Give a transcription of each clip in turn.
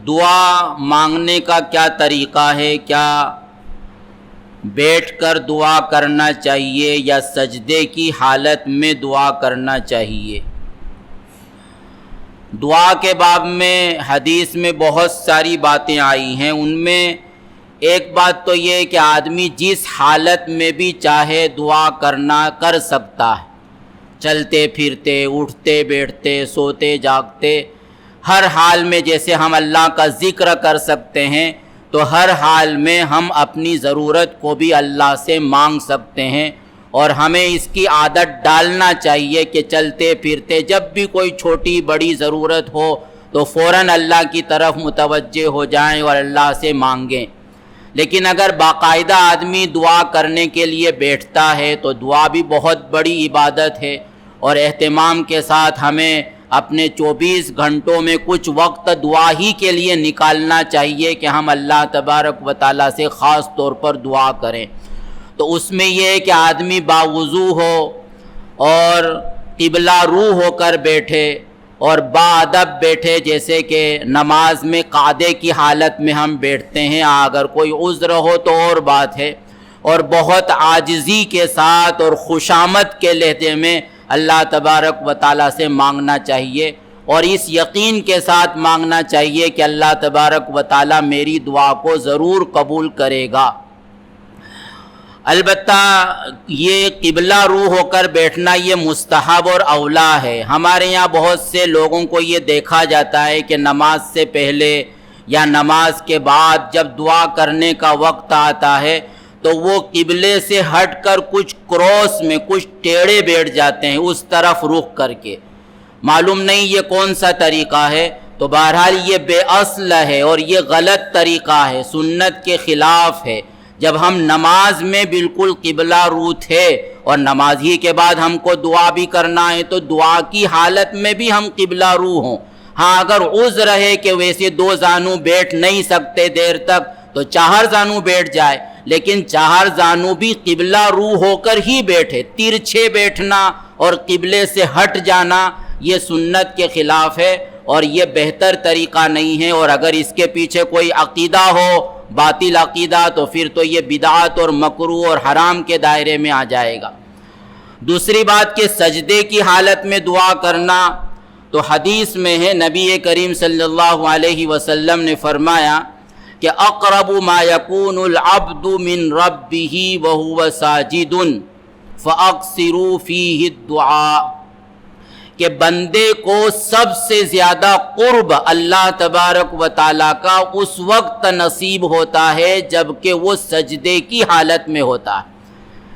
دعا مانگنے کا کیا طریقہ ہے؟ کیا بیٹھ کر دعا کرنا چاہیے یا سجدے کی حالت میں دعا کرنا چاہیے؟ دعا کے باب میں حدیث میں بہت ساری باتیں آئی ہیں، ان میں ایک بات تو یہ کہ آدمی جس حالت میں بھی چاہے دعا کر سکتا ہے، چلتے پھرتے، اٹھتے بیٹھتے، سوتے جاگتے، ہر حال میں جیسے ہم اللہ کا ذکر کر سکتے ہیں تو ہر حال میں ہم اپنی ضرورت کو بھی اللہ سے مانگ سکتے ہیں، اور ہمیں اس کی عادت ڈالنا چاہیے کہ چلتے پھرتے جب بھی کوئی چھوٹی بڑی ضرورت ہو تو فوراً اللہ کی طرف متوجہ ہو جائیں اور اللہ سے مانگیں۔ لیکن اگر باقاعدہ آدمی دعا کرنے کے لیے بیٹھتا ہے تو دعا بھی بہت بڑی عبادت ہے، اور اہتمام کے ساتھ ہمیں اپنے 24 گھنٹوں میں کچھ وقت دعا ہی کے لیے نکالنا چاہیے کہ ہم اللہ تبارک و تعالیٰ سے خاص طور پر دعا کریں۔ تو اس میں یہ ہے کہ آدمی باوضو ہو اور قبلہ رو ہو کر بیٹھے اور باادب بیٹھے، جیسے کہ نماز میں قعدے کی حالت میں ہم بیٹھتے ہیں، اگر کوئی عذر ہو تو اور بات ہے، اور بہت عاجزی کے ساتھ اور خوشامد کے لہجے میں اللہ تبارک و تعالیٰ سے مانگنا چاہیے، اور اس یقین کے ساتھ مانگنا چاہیے کہ اللہ تبارک و تعالیٰ میری دعا کو ضرور قبول کرے گا۔ البتہ یہ قبلہ رو ہو کر بیٹھنا یہ مستحب اور اولا ہے۔ ہمارے یہاں بہت سے لوگوں کو یہ دیکھا جاتا ہے کہ نماز سے پہلے یا نماز کے بعد جب دعا کرنے کا وقت آتا ہے تو وہ قبلے سے ہٹ کر کچھ کراس میں کچھ ٹیڑھے بیٹھ جاتے ہیں، اس طرف رخ کر کے۔ معلوم نہیں یہ کون سا طریقہ ہے، تو بہرحال یہ بے اصل ہے اور یہ غلط طریقہ ہے، سنت کے خلاف ہے۔ جب ہم نماز میں بالکل قبلہ رو تھے اور نماز ہی کے بعد ہم کو دعا بھی کرنا ہے تو دعا کی حالت میں بھی ہم قبلہ رو ہوں۔ ہاں اگر عذر ہے کہ ویسے 2 زانو بیٹھ نہیں سکتے دیر تک تو 4 زانو بیٹھ جائے، لیکن 4 زانو بھی قبلہ رو ہو کر ہی بیٹھے۔ ترچھے بیٹھنا اور قبلے سے ہٹ جانا یہ سنت کے خلاف ہے اور یہ بہتر طریقہ نہیں ہے، اور اگر اس کے پیچھے کوئی عقیدہ ہو، باطل عقیدہ، تو پھر تو یہ بدعت اور مکروہ اور حرام کے دائرے میں آ جائے گا۔ دوسری بات کہ سجدے کی حالت میں دعا کرنا، تو حدیث میں ہے نبی کریم صلی اللہ علیہ وسلم نے فرمایا کہ اقرب ما یکون العبد من ربہ وہو ساجد فاکثروا فیہ الدعاء، کہ بندے کو سب سے زیادہ قرب اللہ تبارک و تعالیٰ کا اس وقت نصیب ہوتا ہے جبکہ وہ سجدے کی حالت میں ہوتا ہے،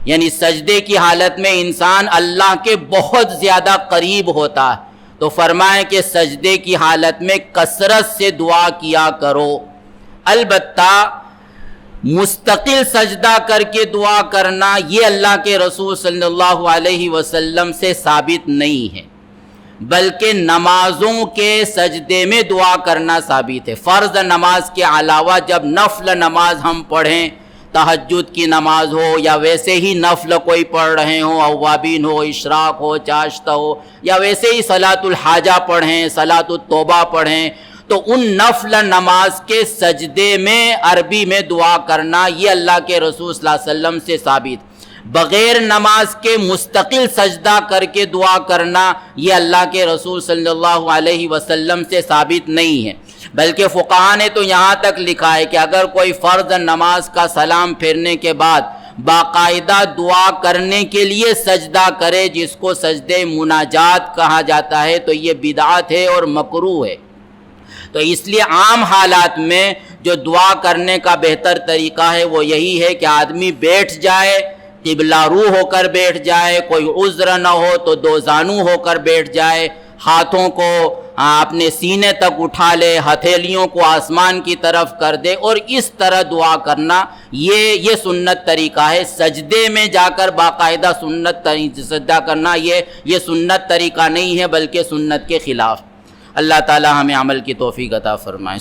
یعنی سجدے کی حالت میں انسان اللہ کے بہت زیادہ قریب ہوتا ہے۔ تو فرمائے کہ سجدے کی حالت میں کثرت سے دعا کیا کرو۔ البتہ مستقل سجدہ کر کے دعا کرنا یہ اللہ کے رسول صلی اللہ علیہ وسلم سے ثابت نہیں ہے، بلکہ نمازوں کے سجدے میں دعا کرنا ثابت ہے۔ فرض نماز کے علاوہ جب نفل نماز ہم پڑھیں، تہجد کی نماز ہو یا ویسے ہی نفل کوئی پڑھ رہے ہوں، اوابین ہو، اشراق ہو، چاشتہ ہو، یا ویسے ہی صلاۃ الحاجہ پڑھیں، صلاۃ التوبہ پڑھیں، تو ان نفل نماز کے سجدے میں عربی میں دعا کرنا یہ اللہ کے رسول صلی اللہ علیہ وسلم سے ثابت۔ بغیر نماز کے مستقل سجدہ کر کے دعا کرنا یہ اللہ کے رسول صلی اللہ علیہ وسلم سے ثابت نہیں ہے، بلکہ فقہاء نے تو یہاں تک لکھا ہے کہ اگر کوئی فرض نماز کا سلام پھیرنے کے بعد باقاعدہ دعا کرنے کے لیے سجدہ کرے، جس کو سجدے مناجات کہا جاتا ہے، تو یہ بدعت ہے اور مکروہ ہے۔ تو اس لیے عام حالات میں جو دعا کرنے کا بہتر طریقہ ہے وہ یہی ہے کہ آدمی بیٹھ جائے، قبلہ رو ہو کر بیٹھ جائے، کوئی عذر نہ ہو تو 2 زانو ہو کر بیٹھ جائے، ہاتھوں کو اپنے سینے تک اٹھا لے، ہتھیلیوں کو آسمان کی طرف کر دے، اور اس طرح دعا کرنا یہ سنت طریقہ ہے۔ سجدے میں جا کر باقاعدہ سجدہ کرنا یہ سنت طریقہ نہیں ہے، بلکہ سنت کے خلاف۔ اللہ تعالی ہمیں عمل کی توفیق عطا فرمائے۔